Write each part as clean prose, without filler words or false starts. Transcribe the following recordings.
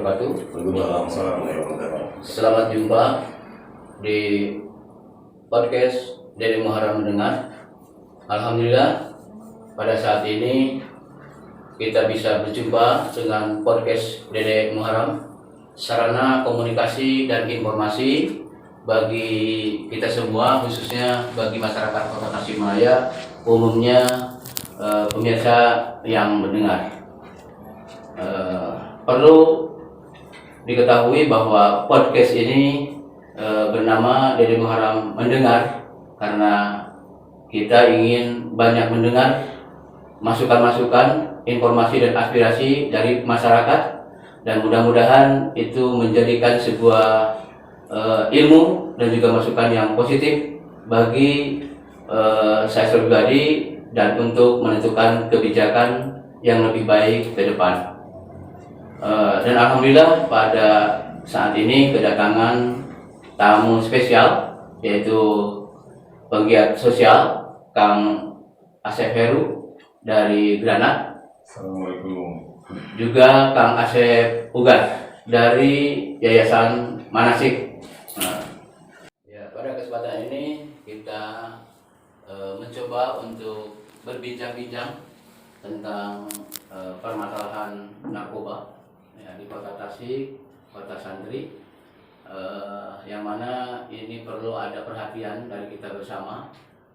wabarakatuh. Waalaikumsalam warahmatullahi wabarakatuh. Selamat jumpa di podcast Dede Muharam Mendengar. Alhamdulillah pada saat ini kita bisa berjumpa dengan podcast Dede Muharam, sarana komunikasi dan informasi bagi kita semua, khususnya bagi masyarakat Kota Tasikmalaya, umumnya pemirsa yang mendengar. Perlu diketahui bahwa podcast ini bernama Dede Muharam Mendengar karena kita ingin banyak mendengar masukan-masukan, informasi dan aspirasi dari masyarakat, dan mudah-mudahan itu menjadikan sebuah ilmu dan juga masukan yang positif bagi saya pribadi dan untuk menentukan kebijakan yang lebih baik ke depan. Dan alhamdulillah pada saat ini kedatangan tamu spesial, yaitu penggiat sosial Kang Asep Heru dari Granat. Assalamualaikum. Juga Kang Asep Ugar dari Yayasan Manasik. Ya, pada kesempatan ini kita mencoba untuk berbincang-bincang tentang permasalahan narkoba di Kota Tasik, Kota Santri, yang mana ini perlu ada perhatian dari kita bersama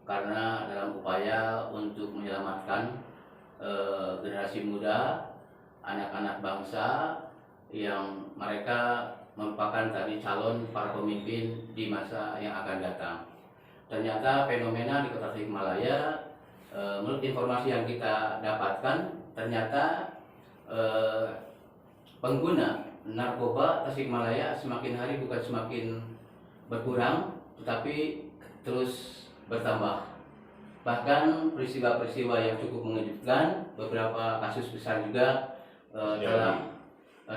karena dalam upaya untuk menyelamatkan generasi muda, anak-anak bangsa yang mereka merupakan tadi calon para pemimpin di masa yang akan datang. Ternyata fenomena di Kota Tasikmalaya, menurut informasi yang kita dapatkan, ternyata pengguna narkoba Tasikmalaya semakin hari bukan semakin berkurang, tetapi terus bertambah. Bahkan peristiwa-peristiwa yang cukup mengejutkan, beberapa kasus besar juga telah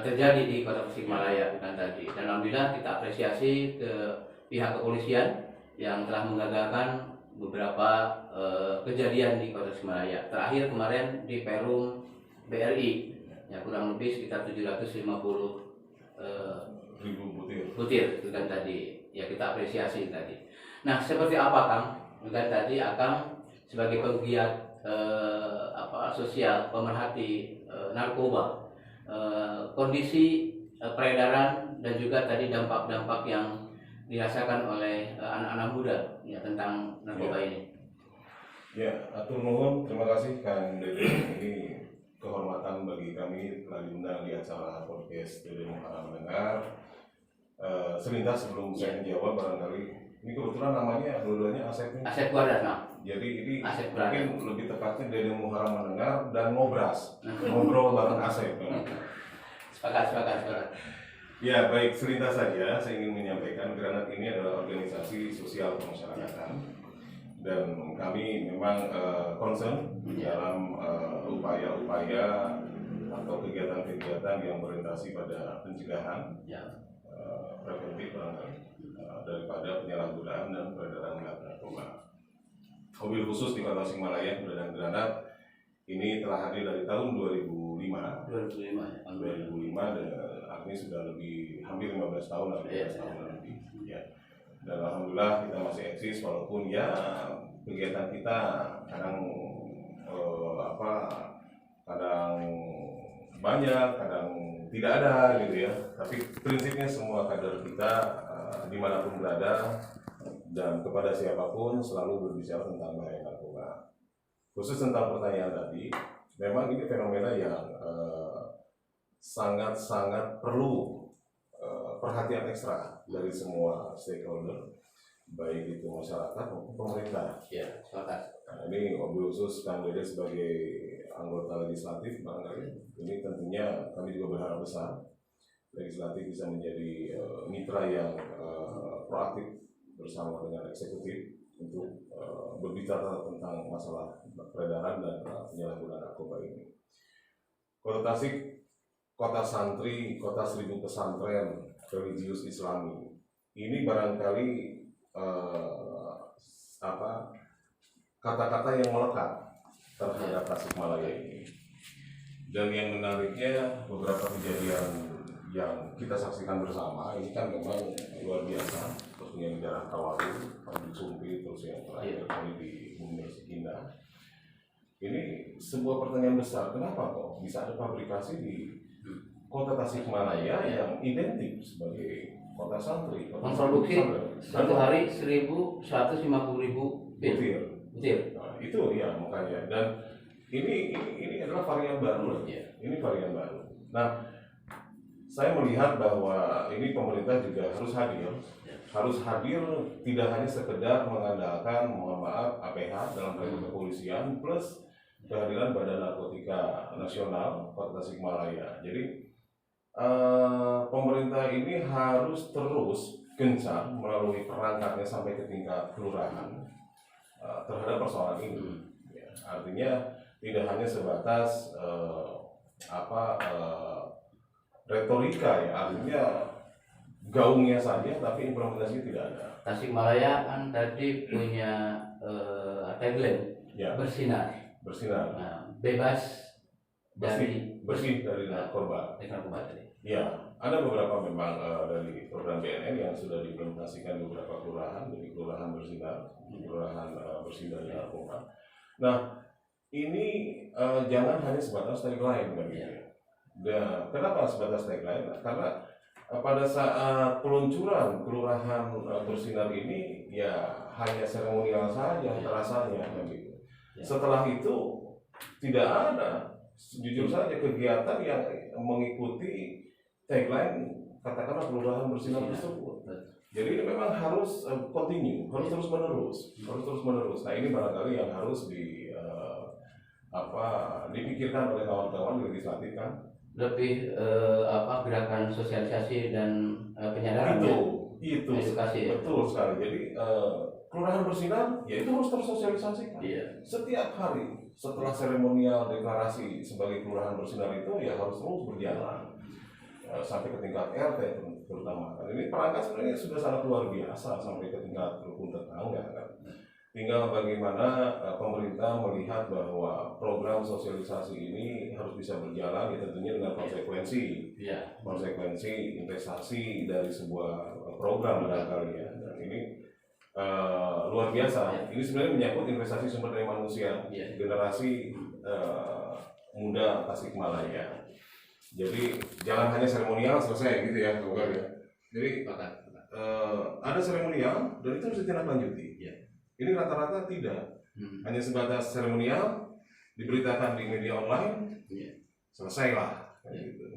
terjadi di Kota Tasikmalaya bukan tadi. Dan alhamdulillah kita apresiasi ke pihak kepolisian yang telah menggagalkan beberapa kejadian di Kota Tasikmalaya. Terakhir kemarin di Perum BRI, ya kurang lebih sekitar 750 ribu butir bukan tadi. Ya kita apresiasi tadi. Nah, seperti apa Kang? Bukan tadi Akang sebagai penggiat sosial, pemerhati narkoba, kondisi peredaran dan juga tadi dampak-dampak yang dirasakan oleh anak-anak muda ya tentang narkoba ini. Ya, atur nuhun, terima kasih Kang Dede. Ini kehormatan bagi kami telah diundang di acara podcast Dede Muharam Mendengar. Selintas sebelum saya menjawab, barangkali ini kebetulan namanya dua-duanya Asep. Asep Guardana. Jadi ini Asep mungkin lebih tepatnya Dede Muharam Mendengar dan ngobras, ngobrol bareng Asep. Sepakat. Ya, baik, selintas saja saya ingin menyampaikan Granat ini adalah organisasi sosial kemasyarakatan dan kami memang concern dalam upaya-upaya atau kegiatan-kegiatan yang berorientasi pada pencegahan preventif barangkali daripada penyalahgunaan dan peredaran narkoba. Mobil khusus di Kota Tasikmalaya dan Granat ini telah hadir dari tahun 2005 dan artinya sudah lebih hampir 15 tahun lebih. Ya. Dan alhamdulillah kita masih eksis walaupun ya kegiatan kita kadang kadang banyak, kadang tidak ada gitu ya. Tapi prinsipnya semua kader kita dimanapun berada dan kepada siapapun selalu berbicara tentang bahaya narkoba. Khusus tentang pertanyaan tadi, memang ini fenomena yang sangat-sangat perlu perhatian ekstra dari semua stakeholder, baik itu masyarakat maupun pemerintah. Ya, sepakat. Nah, ini mobil khusus Kang Dede sebagai anggota legislatif, barangkali ini tentunya kami juga berharap besar legislatif bisa menjadi mitra yang proaktif bersama dengan eksekutif untuk berbicara tentang masalah peredaran dan penyalahgunaan narkoba ini. Kota Tasik, kota santri, kota 1000 pesantren religius Islami. Ini barangkali kata-kata yang melekat terhadap Tasikmalaya ini. Dan yang menariknya beberapa kejadian yang kita saksikan bersama ini kan memang luar biasa, seperti yang di daerah Kawaru, Tanjung Sumpi, terus yang terakhir kali di Bumi Sikinda. Ini sebuah pertanyaan besar, kenapa kok bisa ada pabrikasi di kota Tasikmalaya yang identik sebagai kota santri, memproduksi satu hari 1.150.000 butir. butir. Nah, itu ya makanya, dan ini adalah varian baru lagi. Ini varian baru. Nah, saya melihat bahwa ini pemerintah juga harus hadir tidak hanya sekedar mengandalkan, mohon maaf, APH dalam hal ini kepolisian plus kehadiran Badan Narkotika Nasional Kota Tasikmalaya. Jadi pemerintah ini harus terus gencar melalui perangkatnya sampai ke tingkat kelurahan terhadap persoalan ini. Ya, artinya tidak hanya sebatas retorika ya, artinya gaungnya saja, tapi implementasinya tidak ada. Tasikmalaya kan tadi punya tagline Ya, bersinar, bersinar, bebas bersih dari narkoba. tadi. Ya, ada beberapa memang dari program BNN yang sudah diimplementasikan di beberapa kelurahan, jadi kelurahan bersinar, kelurahan bersih dari narkoba. Nah, ini jangan hanya sebatas tagline kan gitu. Dan kenapa sebatas tagline? Karena pada saat peluncuran kelurahan bersinar ini ya hanya seremonial saja rasanya kan gitu. Setelah itu tidak ada, jujur saja, kegiatan yang mengikuti tagline katakanlah kelurahan bersinar tersebut. Jadi ini memang harus continue, harus terus menerus. Nah, ini barangkali yang harus dipikirkan oleh kawan-kawan di legislatif kan. Lebih gerakan sosialisasi dan penyadaran itu edukasi. Betul sekali. Jadi kelurahan bersinar ya itu harus tersosialisasikan. Setiap hari setelah seremonial deklarasi sebagai kelurahan bersinar itu ya harus terus berjalan sampai ke tingkat RT terutama. Ini perangkat sebenarnya sudah sangat luar biasa sampai ke tingkat rukun tetangga kan. Tinggal bagaimana pemerintah melihat bahwa program sosialisasi ini harus bisa berjalan ya tentunya dengan konsekuensi investasi dari sebuah program barangkali ya. Dan ini luar biasa. Ini sebenarnya menyangkut investasi sumber daya manusia generasi muda Tasikmalaya. Jadi jangan hanya seremonial selesai gitu ya, Jadi ada seremonial dan itu harus ditindaklanjuti. Ini rata-rata tidak hanya sebatas seremonial, diberitakan di media online, selesailah.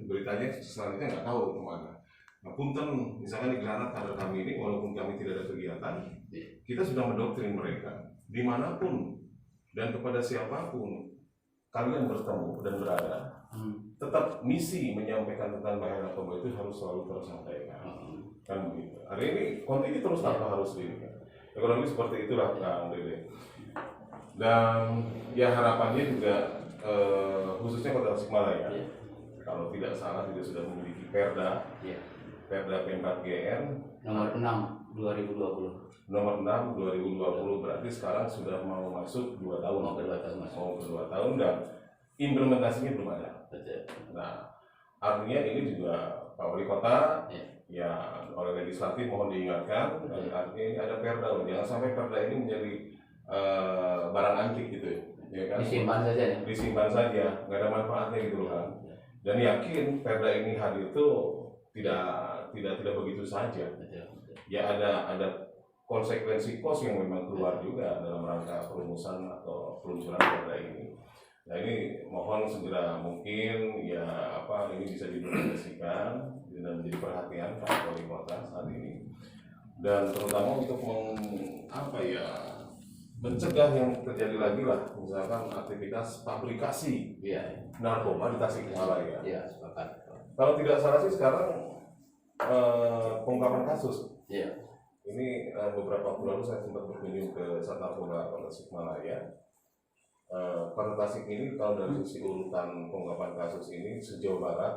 Beritanya selanjutnya nggak tahu kemana. Nah, punten misalkan di Granat kader kami ini, walaupun kami tidak ada kegiatan, kita sudah mendoktrin mereka dimanapun dan kepada siapapun kalian bertemu dan berada, tetap misi menyampaikan tentang bahaya narkoba itu harus selalu tersampaikan. Kan begitu. Hari ini konten ini terus harus ekonomi seperti itulah Kang Dede. Dan ya harapannya juga khususnya Kota Tasikmalaya, kalau tidak salah juga sudah memiliki Perda P4 GN nomor 6 2020. Nomor 6 2020 berarti sekarang sudah mau masuk 2 tahun. Mau ke 2 tahun dan implementasinya belum ada. Nah, artinya ini juga Pak Wali Kota ya oleh legislatif mohon diingatkan, artinya ini ada Perda loh, jangan sampai Perda ini menjadi barang antik gitu ya kan? Disimpan saja, nggak ada manfaatnya gitu kan. Dan yakin Perda ini hadir itu tidak begitu saja. Ya ada konsekuensi kos yang memang keluar juga dalam rangka perumusan atau peluncuran Perda ini. Nah, ini mohon segera mungkin ini bisa diimplementasikan dan menjadi perhatian Pak Wali Kota saat ini, dan terutama untuk mencegah yang terjadi lagi lah, misalkan aktivitas pabrikasi narkoba di Tasikmalaya. Kalau tidak salah sih sekarang pengungkapan kasus. Ini beberapa waktu lalu saya sempat berkunjung ke Sat Narkoba Kota Tasikmalaya. Kota Tasik ini kalau dari sisi urutan pengungkapan kasus ini sejauh barat,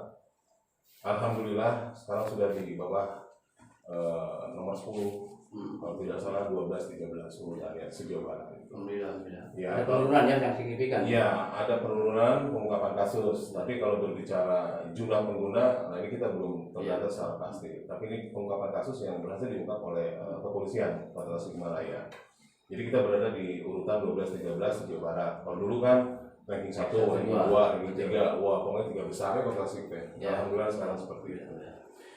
alhamdulillah sekarang sudah di bawah nomor 10, kalau tidak salah 12-13 urutannya sejauh barat. Alhamdulillah. Ya, Ada penurunan ya yang signifikan. Iya, ada penurunan pengungkapan kasus. Tapi kalau berbicara jumlah pengguna, nah ini kita belum terdata secara pasti. Tapi ini pengungkapan kasus yang berhasil diungkap oleh kepolisian Kota Tasikmalaya. Jadi kita berada di urutan 12-13 Jawa Barat. Kalau dulu kan ranking 1, ranking 2, ranking 3, wah pokoknya 3 besarnya Kota Tasik. Alhamdulillah sekarang seperti itu.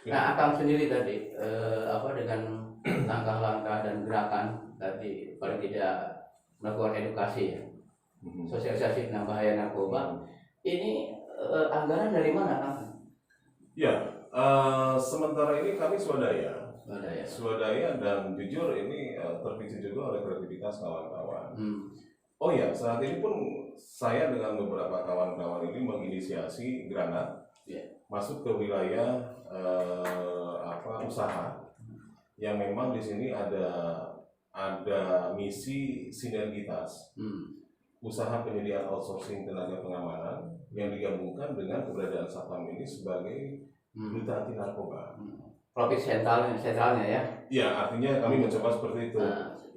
Nah, Akang sendiri tadi dengan langkah-langkah dan gerakan tadi paling tidak melakukan edukasi ya, sosialisasi tentang bahaya narkoba. Ini anggaran dari mana, Kang? Ya, sementara ini kami swadaya dan jujur ini terpicu juga oleh kreativitas kawan-kawan. Oh ya, saat ini pun saya dengan beberapa kawan-kawan ini menginisiasi granat masuk ke wilayah usaha yang memang di sini ada misi sinergitas usaha penyediaan outsourcing tenaga pengamanan yang digabungkan dengan keberadaan Satpam ini sebagai duta anti narkoba. Profit sentralnya ya? Ya, artinya kami mencoba seperti itu.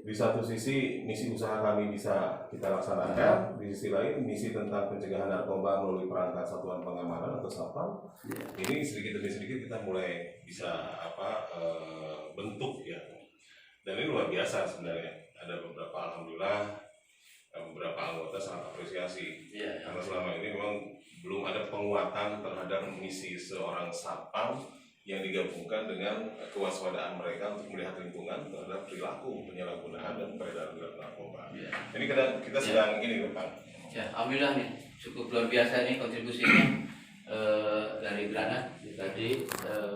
Di satu sisi misi usaha kami bisa kita laksanakan, di sisi lain misi tentang pencegahan narkoba melalui perangkat satuan pengamanan atau Satpam. Ini sedikit demi sedikit kita mulai bisa bentuk ya. Dan ini luar biasa sebenarnya. Ada beberapa alhamdulillah beberapa anggota sangat apresiasi karena selama ini memang belum ada penguatan terhadap misi seorang Satpam yang digabungkan dengan kewaspadaan mereka untuk melihat lingkungan terhadap perilaku penyalahgunaan dan peredaran narkoba. Ini kita sedang ini Pak. Ya, alhamdulillah nih cukup luar biasa nih kontribusinya dari Granat tadi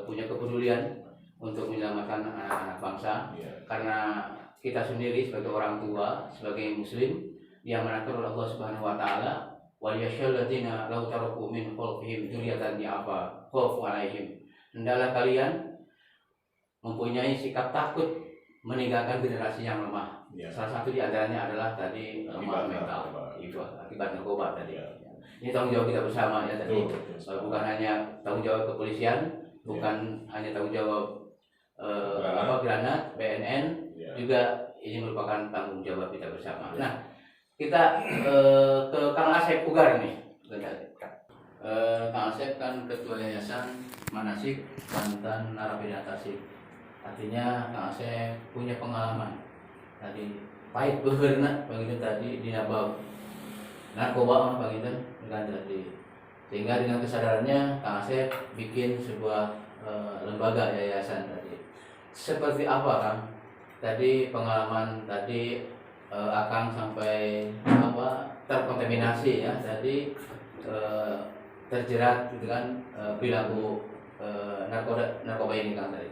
punya kepedulian untuk menyelamatkan anak-anak bangsa karena kita sendiri sebagai orang tua, sebagai muslim diamanatkan oleh Allah Subhanahu wa taala wa yashalladzina law taraku min khalfihim dzurriyyatan ya'fa khaufu 'alaihim. Hendaklah kalian mempunyai sikap takut meninggalkan generasi yang lemah. Salah satu di antaranya adalah tadi lemah mental, itu akibat narkoba tadi. Ini tanggung jawab kita bersama ya tadi. Bukan hanya tanggung jawab kepolisian, bukan hanya tanggung jawab Granat, BNN, juga ini merupakan tanggung jawab kita bersama. Nah, kita ke Kang Asep Ugar nih. Kang Asep kan ketua yayasan Manasik Mantan Narapidana Tasik. Artinya Kang Asep punya pengalaman tadi pahit beherna begitu tadi di nabab narkoba begitu kan tadi. Sehingga dengan kesadarannya Kang Asep bikin sebuah lembaga yayasan tadi. Seperti apa Kang? Tadi pengalaman tadi Akang sampai terkontaminasi ya tadi terjerat gitu kan perilaku narkoba ini Kang tadi.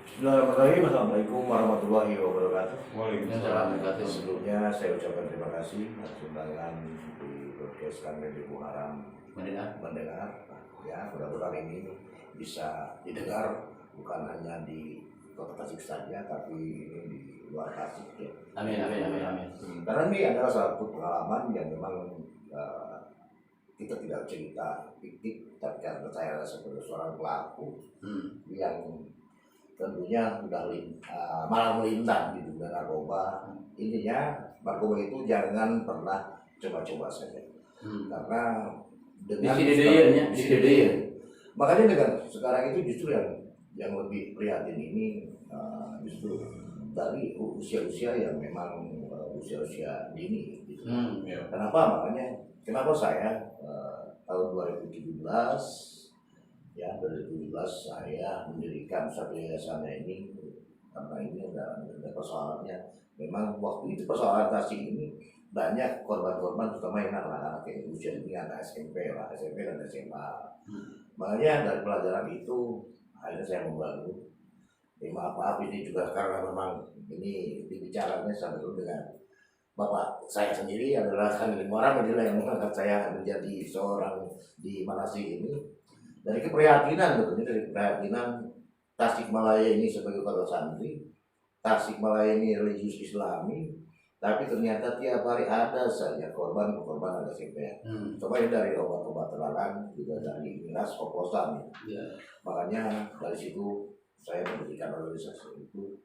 Bismillahirrahmanirrahim. Assalamualaikum warahmatullahi wabarakatuh. Waalaikumsalam. Sebelumnya saya ucapkan terima kasih atas undangan di podcast kami di Muharram mendengar. Ya, mudah-mudahan ini bisa didengar bukan hanya di Kota Tasik saja, tapi ini di luar Tasik ya. Amin. Karena ini adalah satu pengalaman yang memang kita tidak cerita fiktif, tapi karena saya sebagai seorang pelaku yang tentunya sudah malah melintang di dunia narkoba. Intinya narkoba itu jangan pernah coba-coba saja, karena dengan makanya dengan sekarang itu justru yang lebih prihatin ini justru dari usia-usia yang memang usia-usia dini gitu. Kenapa saya tahun 2017 ya 2017 saya mendirikan satu yayasannya ini karena ini ada persoalannya. Memang waktu itu persoalan Tasik ini banyak korban-korban terutama yang anak-anak yang usia dini, anak SMP dan SMA. Makanya dari pelajaran itu akhirnya saya membangun. Maaf ini juga karena memang ini dibicarakannya sampai dengan Bapak saya sendiri adalah kan orang yang mengangkat saya menjadi seorang di Manasik ini dari keprihatinan tentunya dari keprihatinan Tasikmalaya ini sebagai kota santri, Tasikmalaya ini religius Islami, tapi ternyata tiap hari ada saja korban ada SMP. Coba dari obat-obat terlarang juga dari miras oplosan. Makanya dari situ saya mendirikan organisasi itu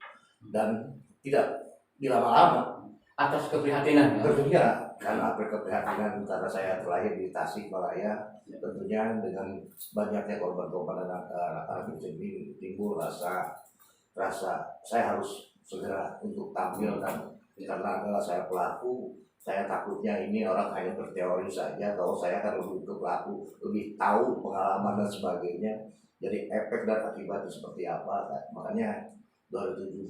dan tidak lama-lama atas keprihatinan. Tentunya karena berkeprihatinan karena saya terlahir di Tasikmalaya, tentunya dengan banyaknya korban-korban anak-anak ini timbul rasa saya harus segera untuk tampil, dan karena adalah saya pelaku, saya takutnya ini orang hanya berteori saja, kalau saya kan lebih ke pelaku, lebih tahu pengalaman dan sebagainya, jadi efek dan akibatnya seperti apa. Makanya 2017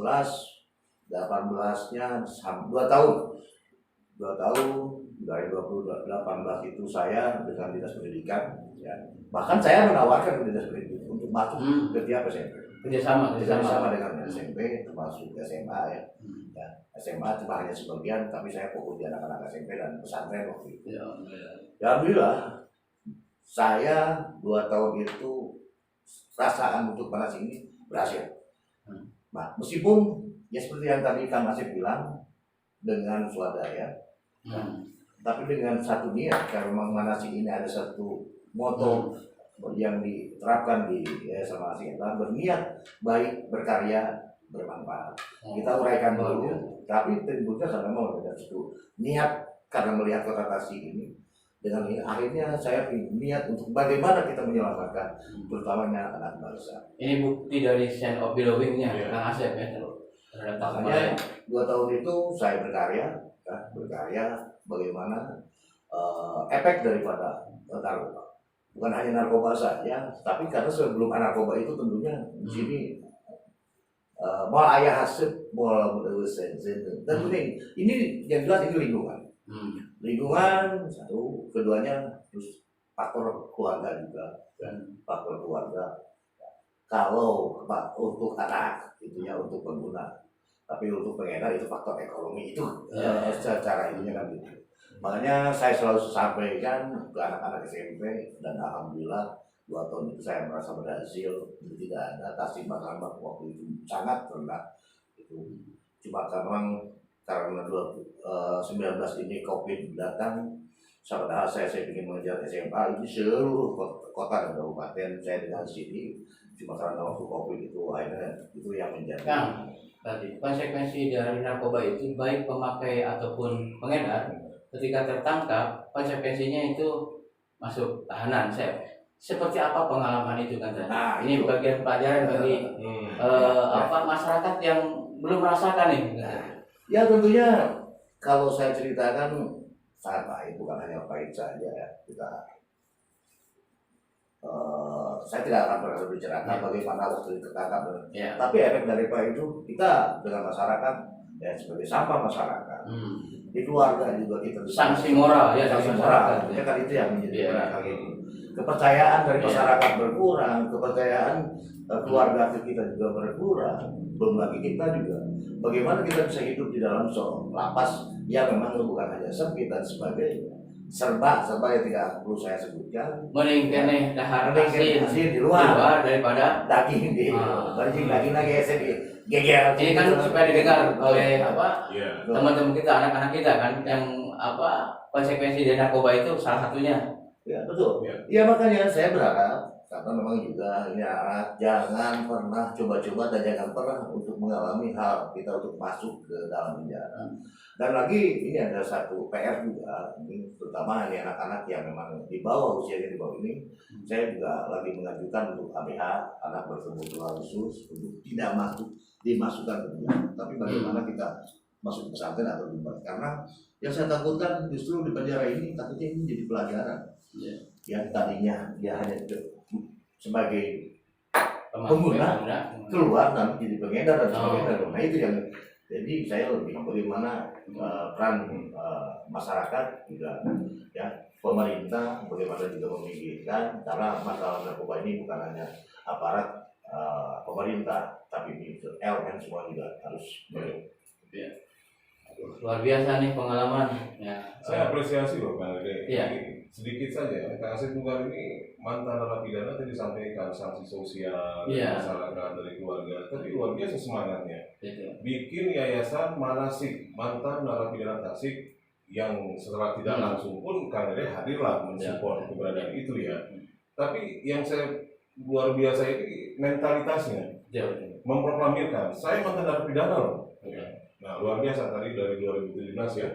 18-nya 2 tahun dari 2018 itu saya dengan dinas pendidikan, ya. Bahkan saya menawarkan ke dinas pendidikan untuk masuk ke tiap SMP, kerjasama dengan SMP termasuk SMA, ya. Ya, SMA cuma hanya sebagian, tapi saya fokus di anak-anak SMP dan pesantren waktu itu. Ya, alhamdulillah saya 2 tahun itu perasaan untuk panas ini berhasil. Nah, meskipun ya seperti yang tadi Kang Asep bilang, dengan swadaya, tapi dengan satu niat, karena memang manasik ini ada satu moto yang diterapkan di sama Asik, berniat baik, berkarya, bermanfaat. Kita uraikan dulu, tapi timbulnya karena mau dari situ niat, karena melihat kota Tasik ini. Dengan ini akhirnya saya niat untuk bagaimana kita menyelamatkan terutamanya anak bangsa. Ini bukti dari sign of belonging-nya Kang Asep ya. Makanya 2 tahun itu saya berkarya bagaimana efek daripada narkoba. Bukan hanya narkoba saja, tapi karena sebelum narkoba itu tentunya di sini mal ayah hasil, mal dan ini yang jelas ini lingkungan. Lingkungan satu, keduanya terus faktor keluarga juga, dan faktor keluarga. Kalau untuk anak itunya untuk pengguna, tapi untuk pengedar itu faktor ekonomi itu secara ininya kan gitu. Makanya saya selalu sampaikan ke anak-anak SMP, dan alhamdulillah 2 tahun itu saya merasa berhasil. Tidak ada Tasikmalaya waktu itu sangat rendah itu, cuma karena 2019 ini COVID datang, padahal saya ingin mengejar SMA ini seluruh kota dan kabupaten saya dengan sini, cuma karena waktu COVID itu akhirnya itu yang menjadi. Tadi konsekuensi dari narkoba itu baik pemakai ataupun pengedar, ketika tertangkap konsekuensinya itu masuk tahanan. Seperti apa pengalaman itu kan tadi? Nah, ini bagian pelajaran bagi masyarakat yang belum merasakan ini. Ya tentunya kalau saya ceritakan sangat baik, bukan hanya baik saja ya. Saya tidak akan pernah berbicara bagaimana waktu itu tertangkap, tapi efek dari Pak itu kita dengan masyarakat ya sebagai sampah masyarakat. Di keluarga juga kita sanksi moral ya, sanksi moral. Ya kan itu yang menjadi belakang ini. Kepercayaan dari masyarakat berkurang, kepercayaan keluarga kita juga berkurang. Belum lagi kita juga bagaimana kita bisa hidup di dalam lapas yang memang bukan hanya sempit dan sebagainya. Serba yang tidak perlu saya sebutkan. Mending kene dahar asin di luar daripada daging daging lagi saya di geger. Ini kan supaya didengar oleh teman-teman kita, anak-anak kita kan, yang konsekuensi dari narkoba itu salah satunya. Ya betul. Ya makanya saya berharap, karena memang juga ini anak jangan pernah coba-coba dan jangan pernah untuk mengalami hal kita untuk masuk ke dalam penjara. Dan lagi ini ada satu PR juga, ini terutama ini anak-anak yang memang di bawah usianya di bawah ini, saya juga lagi mengajukan untuk ABH, anak berkebutuhan khusus, untuk tidak dimasukkan ke penjara. Tapi bagaimana kita masuk ke pesantren atau di mana? Karena yang saya takutkan justru di penjara ini takutnya ini jadi pelajaran. Yang tadinya dia hanya sebagai pengguna keluar nanti jadi pengedar dan sebagainya. Nah itu yang jadi saya lebih bagaimana peran masyarakat juga ya, pemerintah bagaimana juga memikirkan, karena masalah narkoba ini bukan hanya aparat pemerintah, tapi ini elemen semua juga harus luar biasa nih pengalaman ya. Saya apresiasi loh Kang Dede. Sedikit saja, Kang Asep Tunggal ini mantan narapidana tadi disampaikan sanksi sosial dari masyarakat, dari keluarga, tapi luar biasa semangatnya. Bikin yayasan manasik mantan narapidana Tasik yang setelah tidak langsung pun Kang Dede hadirlah mensupport keberadaan itu ya. Tapi yang saya luar biasa ini mentalitasnya, memproklamirkan saya mantan narapidana loh. Nah, luar biasa tadi dari 2017 ya.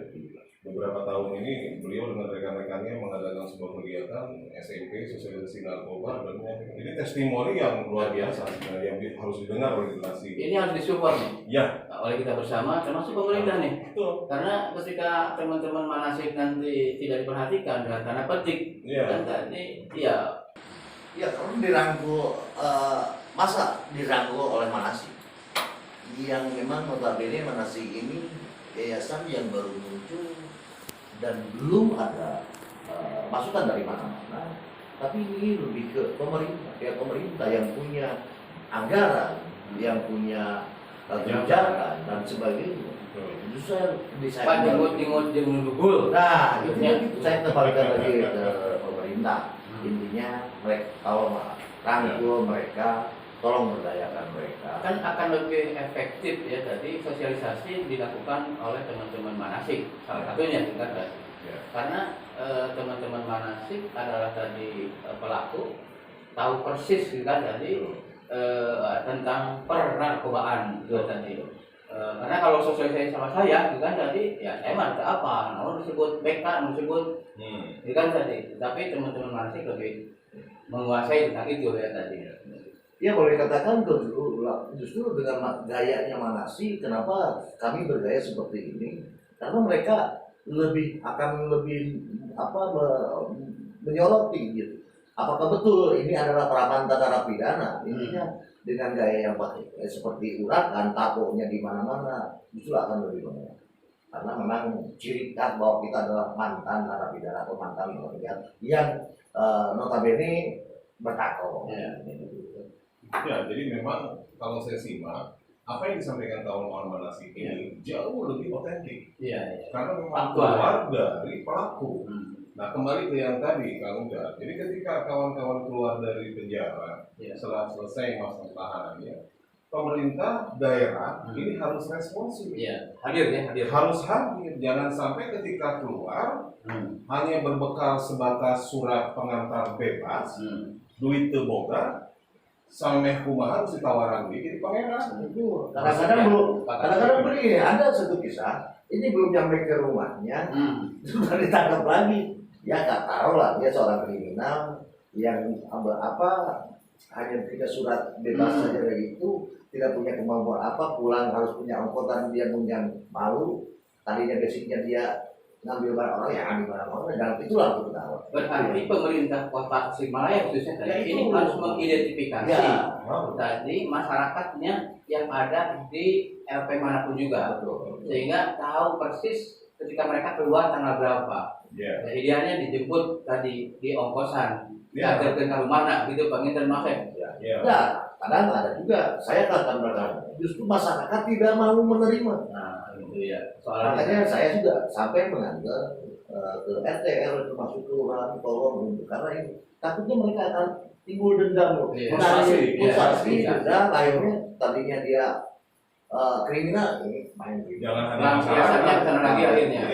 Beberapa tahun ini beliau dengan rekan-rekannya mengadakan sebuah kegiatan SMP sosialisasi narkoba dan ini testimoni yang luar biasa yang harus didengar oleh generasi. Ini harus disupport nih. Ya, Oleh kita bersama, termasuk pemerintah nih. betul. Karena ketika teman-teman manasik nanti tidak diperhatikan dengan tanda petik, kan tadi ya kalau dirangkul masa dirangkul oleh Manasik yang memang notabene Manasik ini yayasan yang baru muncul dan belum ada masukan dari mana-mana, tapi ini lebih ke pemerintah, pemerintah yang punya anggaran, yang punya kebijakan dan sebagainya. Itu Pak jenggot jenggot. Nah, itu saya tebarkan lagi ke pemerintah. Intinya mereka kalau rangkul mereka, tolong berdayakan mereka. Kan akan lebih efektif ya tadi sosialisasi dilakukan oleh teman-teman manasik salah satunya kan karena teman-teman manasik adalah tadi pelaku tahu persis kan tadi tentang pernarkobaan tadi. Karena kalau sosialisasi sama saya kan tadi ya saya mah apa namun disebut BK disebut kan tadi tapi teman-teman manasik lebih menguasai tentang itu ya tadi. Ya boleh dikatakan justru dengan gayanya Manasik, kenapa kami bergaya seperti ini? Karena mereka akan lebih menyoroti gitu. Apakah betul ini adalah pramanta narapidana? Intinya dengan gaya yang seperti urakan, takonya di mana-mana, justru akan lebih banyak. Karena memang ciri khas bahwa kita adalah mantan narapidana atau mantan narapidana yang notabene bertato. Ya, jadi memang kalau saya simak apa yang disampaikan kawan-kawan Manasik ini jauh lebih otentik. Karena memang keluar dari pelaku. Nah, kembali ke yang tadi Kang Uda. Jadi ketika kawan-kawan keluar dari penjara setelah selesai masa tahanannya, pemerintah daerah ini harus responsif. Hadir. Harus hadir. Jangan sampai ketika keluar hanya berbekal sebatas surat pengantar bebas, duit teboga, sampai kumaha harus ditawaran jadi pangeran. Itu kadang-kadang begini, ada satu kisah, ini belum sampai ke rumahnya, sudah ditangkap lagi. Ya nggak tahu lah, dia seorang kriminal yang hanya ketika surat bebas saja dari itu, tidak punya kemampuan pulang harus punya ongkotan, dia punya malu. Tadinya basicnya dia ngambil barang orang, ya ambil barang orang, dan itulah untuk ketahuan. Berarti pemerintah kota Tasikmalaya khususnya tadi ini harus mengidentifikasi tadi masyarakatnya yang ada di LP manapun juga, sehingga tahu persis ketika mereka keluar tanggal berapa. Jadi idealnya dijemput tadi di ongkosan, diantarkan ke rumah gitu Bang Intan Masek. Ya, kadang ada juga. Saya katakan mereka justru masyarakat tidak mau menerima. Makanya saya juga sampai mengantar ke RT RW termasuk kelurahan tolong karena ini takutnya mereka akan timbul dendam. Frustasi, dendam, akhirnya tadinya dia kriminal ini main kriminal. Jangan hanya masyarakat,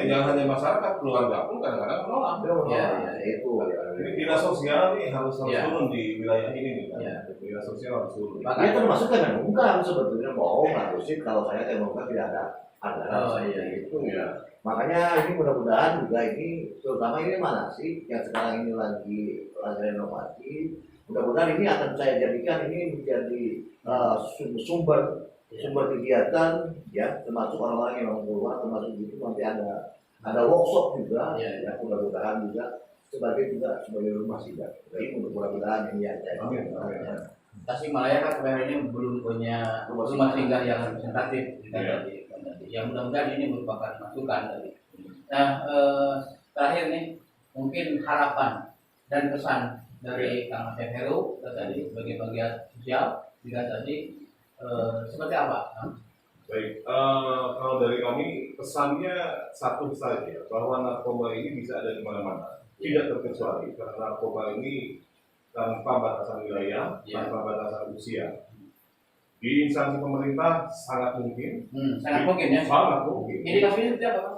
jangan hanya masyarakat, keluarga pun kadang-kadang menolak. Itu. Jadi dinas sosial ini harus turun di wilayah ini nih. Dinas sosial harus turun. Dia termasuk Kemenkumham sebetulnya bohong harusnya kalau saya Kemenkumham tidak ada anggaran itu. Makanya ini mudah-mudahan juga ini terutama ini Manasik yang sekarang ini lagi renovasi. Mudah-mudahan ini akan saya jadikan ini menjadi sumber kegiatan ya, termasuk orang-orang yang mau keluar, termasuk itu nanti ada workshop juga ya, mudah-mudahan juga sebagai rumah singgah. Jadi mudah-mudahan ini ya. Tasikmalaya kan sebenarnya ini belum punya rumah singgah yang representatif tadi. Yang mudah-mudahan ini merupakan masukan tadi. Nah, terakhir nih mungkin harapan dan pesan dari Kang Asep Heru tadi sebagai bagian sosial juga tadi seperti apa? Baik, kalau dari kami pesannya satu saja bahwa narkoba ini bisa ada di mana-mana, tidak terkecuali karena narkoba ini tanpa batasan wilayah, tanpa batasan usia. Di instansi pemerintah sangat mungkin, sangat mungkin ya. Sangat mungkin. Indikasinya seperti apa, Pak?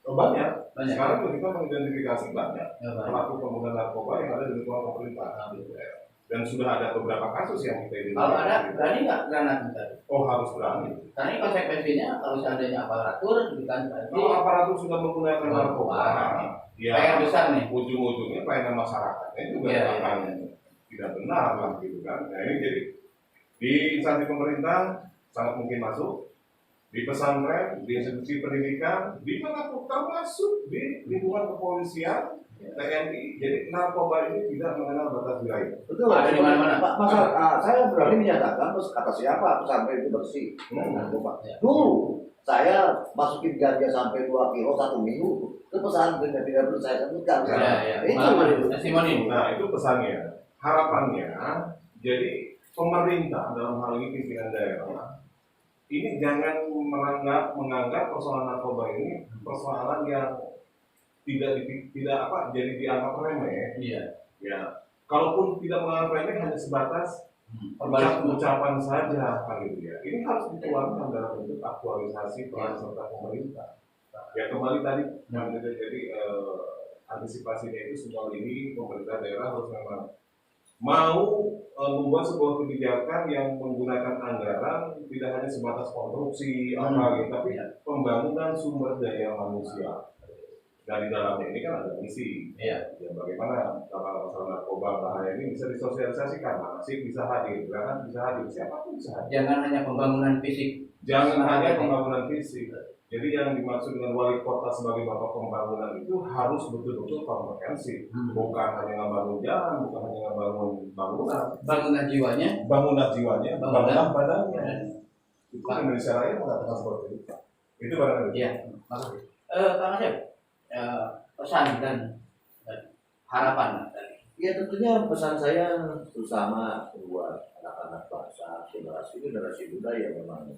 Banyak. Sekarang kita mengidentifikasi banyak pelaku penggunaan narkoba yang ada di lingkungan pemerintah. Dan sudah ada beberapa kasus yang kita Kalau identifikasi. ada, berani nggak granat tadi? Oh, harus berani. Karena ini konsekuensinya kalau seandainya aparatur gitu kan berarti Kalau aparatur sudah menggunakan narkoba, ya PR besar nih. ujung-ujungnya pelayanan masyarakatnya juga Iya, akan tidak benar lah gitu kan. Nah ini jadi di instansi pemerintah sangat mungkin masuk, di pesantren, di institusi pendidikan, di mana pun termasuk di lingkungan kepolisian, TNI. Jadi narkoba ini tidak mengenal batas wilayah. Betul. Ada di mana-mana. Pak, saya berani menyatakan terus kata siapa pesantren itu bersih. Narkoba. Dulu saya masukin ganja sampai 2 kilo 1 minggu ke pesantren yang tidak perlu saya sebutkan. Itu testimoni. Nah itu pesannya, harapannya. Jadi pemerintah dalam hal ini pimpinan daerah ini jangan menganggap persoalan narkoba ini persoalan yang tidak jadi dianggap remeh. Iya. Ya, kalaupun tidak menganggap remeh hanya sebatas ucapan saja kan gitu ya. Ini harus dituangkan dalam bentuk aktualisasi peran serta pemerintah. Ya kembali tadi yang jadi antisipasinya itu semua ini pemerintah daerah harus memang mau membuat sebuah kebijakan yang menggunakan anggaran tidak hanya sebatas konstruksi apa gitu, tapi pembangunan sumber daya manusia. Dari dalamnya ini kan ada misi, ya bagaimana kalau masalah narkoba bahaya ini bisa disosialisasikan, masih bisa hadir, kan bisa hadir, siapapun bisa hadir. Jangan hanya pembangunan fisik. Jangan hanya pembangunan fisik. Jadi yang dimaksud dengan wali kota sebagai bapak pembangunan itu harus betul-betul komprehensif, bukan hanya ngebangun jalan, bukan hanya ngebangun bangunan, Bangunan jiwanya, bangunan badannya. Itu Indonesia Raya mengatakan seperti itu. Itu barangkali. Iya, makasih. Kang Asep, pesan dan harapan tadi. Ya tentunya pesan saya terutama buat anak-anak bangsa generasi muda yang memang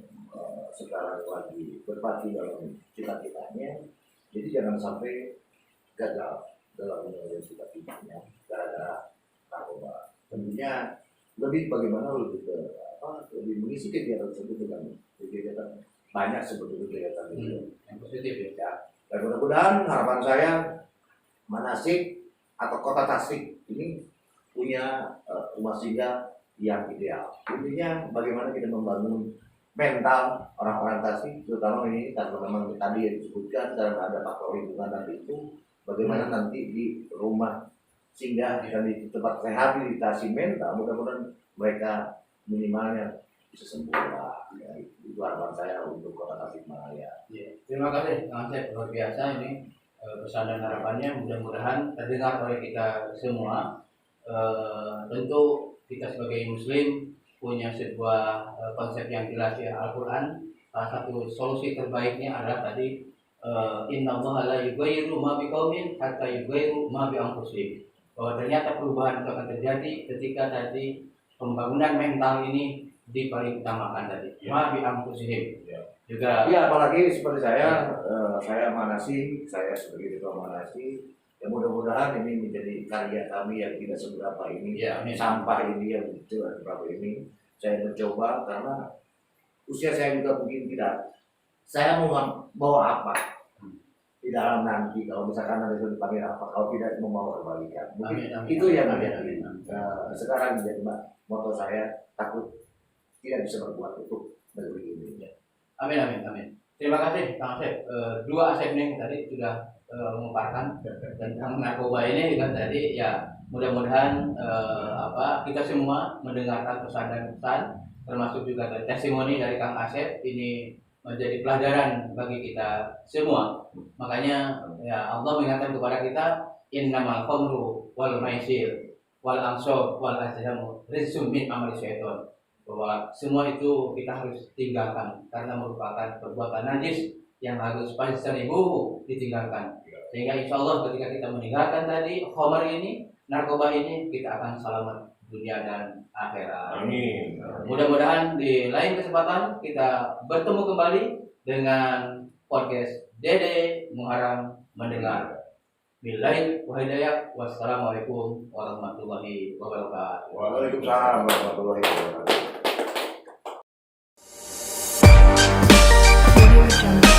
sekarang lagi berpacu dalam cita-citanya. Jadi jangan sampai gagal dalam mengejar cita-citanya gara-gara narkoba. Tentunya lebih bagaimana lebih mengisi kegiatan tersebut dengan kegiatan banyak sebetulnya kegiatan itu yang positif ya. Dan mudah-mudahan harapan saya Manasik atau Kota Tasik ini punya rumah singgah yang ideal. Intinya bagaimana kita membangun mental orang-orang Tasik, terutama ini karena memang tadi yang disebutkan karena ada faktor lingkungan tadi itu, bagaimana nanti di rumah singgah dan di tempat rehabilitasi mental, mudah-mudahan mereka minimalnya bisa sembuh lah. Ya, itu harapan saya untuk Kota Tasikmalaya. Ya, terima kasih Kang Asep, luar biasa ini pesan dan harapannya mudah-mudahan terdengar oleh kita semua. Tentu kita sebagai Muslim punya sebuah konsep yang jelas ya, Al-Quran. Salah satu solusi terbaiknya adalah tadi innallaha la yughayyiru ma biqaumin hatta yughayyiru ma bi anfusihim. Bahwa ternyata perubahan itu akan terjadi ketika tadi pembangunan mental ini dipaling utamakan tadi. Ma bi anfusihim. Juga ya apalagi seperti saya Manasi, saya sebagai ketua Manasi, ya mudah-mudahan ini menjadi karya kami yang tidak seberapa ini, sampah ini yang tidak seberapa ini. Saya mencoba karena usia saya juga mungkin tidak. Saya mau bawa apa di dalam nanti kalau misalkan ada yang dipanggil apa, kalau tidak membawa kebalikan. Mungkin itu yang menjadi sekarang menjadi moto saya, takut tidak bisa berbuat untuk negeri ini. Amin. Terima kasih Kang Asep. Dua Asep nih tadi sudah memaparkan tentang narkoba ini kan tadi ya, mudah-mudahan kita semua mendengarkan pesan dan pesan, termasuk juga testimoni dari Kang Asep ini menjadi pelajaran bagi kita semua. Makanya ya Allah mengingatkan kepada kita, innamal khamru wal maisir wal ansab wal azlamu rizqun min amali syaitan. Bahwa semua itu kita harus tinggalkan karena merupakan perbuatan najis yang harus pasti 1000 ditinggalkan. Sehingga insya Allah ketika kita meninggalkan tadi khamar ini, narkoba ini, kita akan selamat dunia dan akhirat. Amin. Mudah-mudahan di lain kesempatan kita bertemu kembali dengan podcast Dede Muharram Mendengar. Billahi wa hidayah. Wassalamualaikum warahmatullahi wabarakatuh. Waalaikumsalam warahmatullahi wabarakatuh. Jungle.